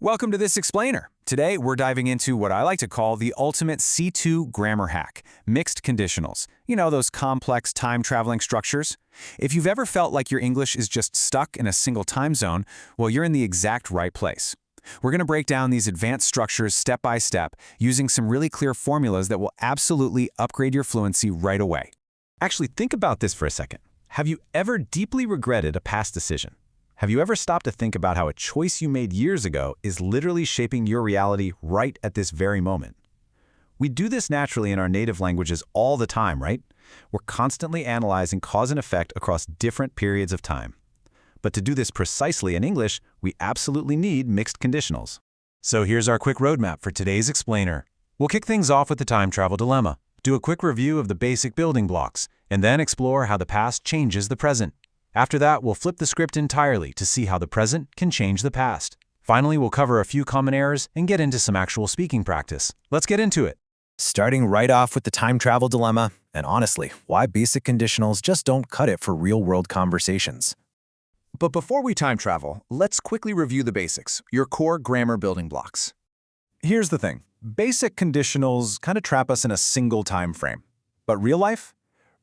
Welcome to This Explainer. Today, we're diving into what I like to call the ultimate C2 grammar hack, mixed conditionals. You know, those complex time-traveling structures? If you've ever felt like your English is just stuck in a single time zone, well, you're in the exact right place. We're going to break down these advanced structures step by step, using some really clear formulas that will absolutely upgrade your fluency right away. Actually, think about this for a second. Have you ever deeply regretted a past decision? Have you ever stopped to think about how a choice you made years ago is literally shaping your reality right at this very moment? We do this naturally in our native languages all the time, right? We're constantly analyzing cause and effect across different periods of time. But to do this precisely in English, we absolutely need mixed conditionals. So here's our quick roadmap for today's explainer. We'll kick things off with the time travel dilemma, do a quick review of the basic building blocks, and then explore how the past changes the present. After that, we'll flip the script entirely to see how the present can change the past. Finally, we'll cover a few common errors and get into some actual speaking practice. Let's get into it. Starting right off with the time travel dilemma, and honestly, why basic conditionals just don't cut it for real-world conversations. But before we time travel, let's quickly review the basics, your core grammar building blocks. Here's the thing. Basic conditionals kind of trap us in a single time frame. But real life?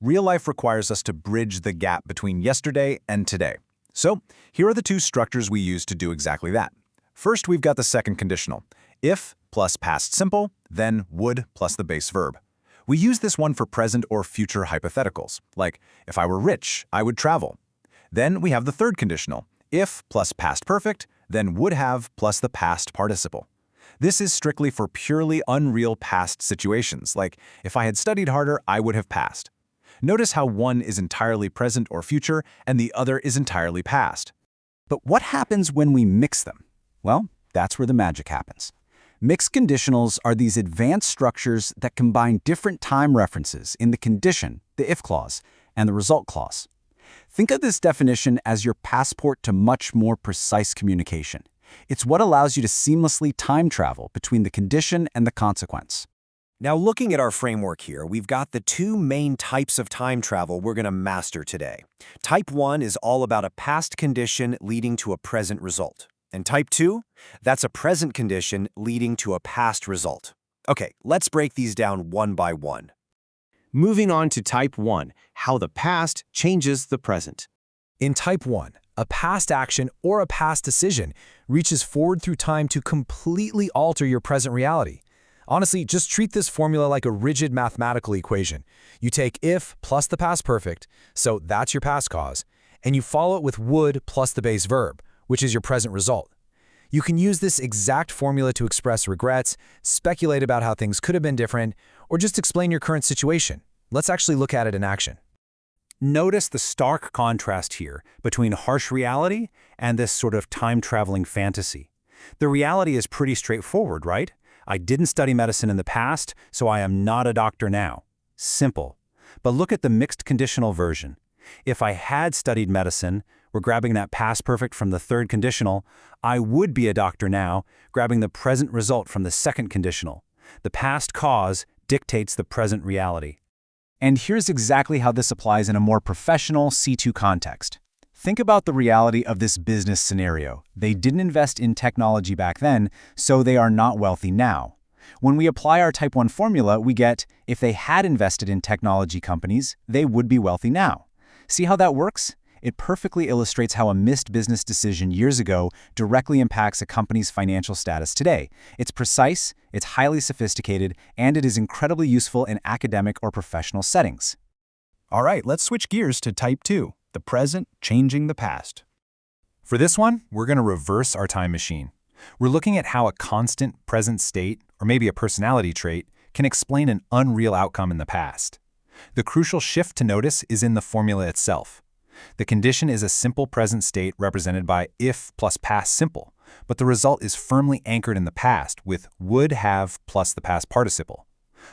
Real life requires us to bridge the gap between yesterday and today. So here are the two structures we use to do exactly that. First, we've got the second conditional. If plus past simple, then would plus the base verb. We use this one for present or future hypotheticals, like if I were rich, I would travel. Then we have the third conditional. If plus past perfect, then would have plus the past participle. This is strictly for purely unreal past situations, like if I had studied harder, I would have passed. Notice how one is entirely present or future and the other is entirely past. But what happens when we mix them? Well, that's where the magic happens. Mixed conditionals are these advanced structures that combine different time references in the condition, the if clause, and the result clause. Think of this definition as your passport to much more precise communication. It's what allows you to seamlessly time travel between the condition and the consequence. Now, looking at our framework here, we've got the two main types of time travel we're going to master today. Type 1 is all about a past condition leading to a present result. And Type 2, that's a present condition leading to a past result. Okay, let's break these down one by one. Moving on to Type 1, how the past changes the present. In Type 1, a past action or a past decision reaches forward through time to completely alter your present reality. Honestly, just treat this formula like a rigid mathematical equation. You take if plus the past perfect, so that's your past cause, and you follow it with would plus the base verb, which is your present result. You can use this exact formula to express regrets, speculate about how things could have been different, or just explain your current situation. Let's actually look at it in action. Notice the stark contrast here between harsh reality and this sort of time-traveling fantasy. The reality is pretty straightforward, right? I didn't study medicine in the past, so I am not a doctor now. Simple. But look at the mixed conditional version. If I had studied medicine, we're grabbing that past perfect from the third conditional, I would be a doctor now, grabbing the present result from the second conditional. The past cause dictates the present reality. And here's exactly how this applies in a more professional C2 context. Think about the reality of this business scenario. They didn't invest in technology back then, so they are not wealthy now. When we apply our Type 1 formula, we get, if they had invested in technology companies, they would be wealthy now. See how that works? It perfectly illustrates how a missed business decision years ago directly impacts a company's financial status today. It's precise, it's highly sophisticated, and it is incredibly useful in academic or professional settings. All right, let's switch gears to Type 2. The present changing the past. For this one, we're going to reverse our time machine. We're looking at how a constant present state, or maybe a personality trait, can explain an unreal outcome in the past. The crucial shift to notice is in the formula itself. The condition is a simple present state represented by if plus past simple, but the result is firmly anchored in the past with would have plus the past participle.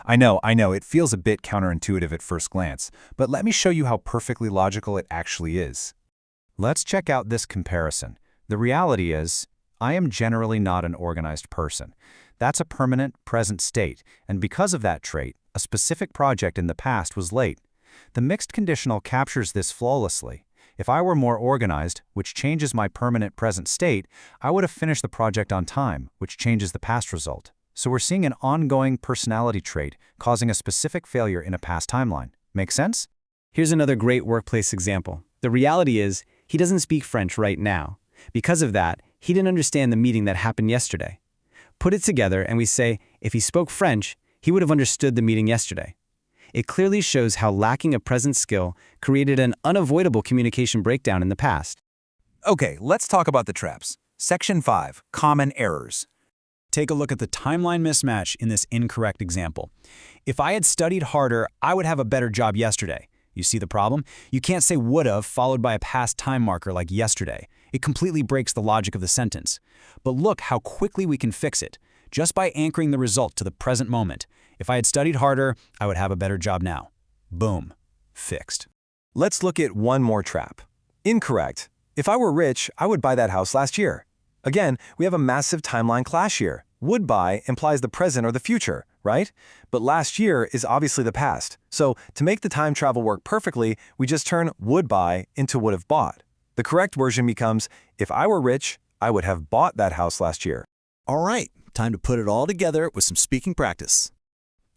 I know, it feels a bit counterintuitive at first glance, but let me show you how perfectly logical it actually is. Let's check out this comparison. The reality is, I am generally not an organized person. That's a permanent present state, and because of that trait, a specific project in the past was late. The mixed conditional captures this flawlessly. If I were more organized, which changes my permanent present state, I would have finished the project on time, which changes the past result. So we're seeing an ongoing personality trait causing a specific failure in a past timeline. Make sense? Here's another great workplace example. The reality is, he doesn't speak French right now. Because of that, he didn't understand the meeting that happened yesterday. Put it together and we say, if he spoke French, he would have understood the meeting yesterday. It clearly shows how lacking a present skill created an unavoidable communication breakdown in the past. Okay, let's talk about the traps. Section 5, Common Errors. Take a look at the timeline mismatch in this incorrect example. If I had studied harder, I would have a better job yesterday. You see the problem? You can't say would've followed by a past time marker like yesterday. It completely breaks the logic of the sentence. But look how quickly we can fix it, just by anchoring the result to the present moment. If I had studied harder, I would have a better job now. Boom. Fixed. Let's look at one more trap. Incorrect. If I were rich, I would buy that house last year. Again, we have a massive timeline clash here. Would buy implies the present or the future, right? But last year is obviously the past. So to make the time travel work perfectly, we just turn would buy into would have bought. The correct version becomes, if I were rich, I would have bought that house last year. All right, time to put it all together with some speaking practice.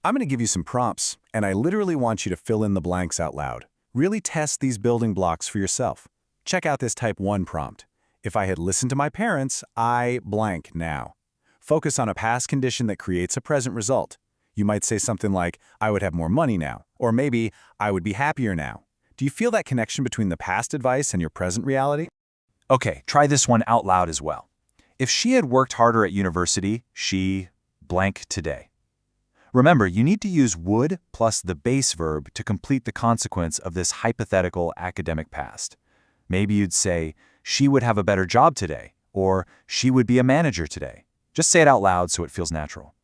I'm going to give you some prompts, and I literally want you to fill in the blanks out loud. Really test these building blocks for yourself. Check out this type 1 prompt. If I had listened to my parents, I blank now. Focus on a past condition that creates a present result. You might say something like, I would have more money now, or maybe, I would be happier now. Do you feel that connection between the past advice and your present reality? Okay, try this one out loud as well. If she had worked harder at university, she blank today. Remember, you need to use would plus the base verb to complete the consequence of this hypothetical academic past. Maybe you'd say, she would have a better job today, or she would be a manager today. Just say it out loud so it feels natural.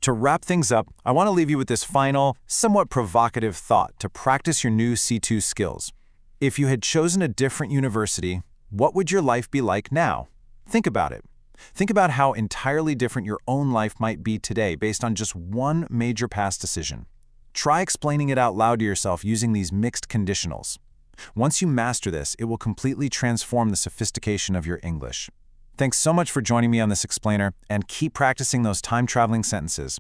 To wrap things up, I want to leave you with this final, somewhat provocative thought to practice your new C2 skills. If you had chosen a different university, what would your life be like now? Think about it. Think about how entirely different your own life might be today based on just one major past decision. Try explaining it out loud to yourself using these mixed conditionals. Once you master this, it will completely transform the sophistication of your English. Thanks so much for joining me on this explainer, and keep practicing those time-traveling sentences.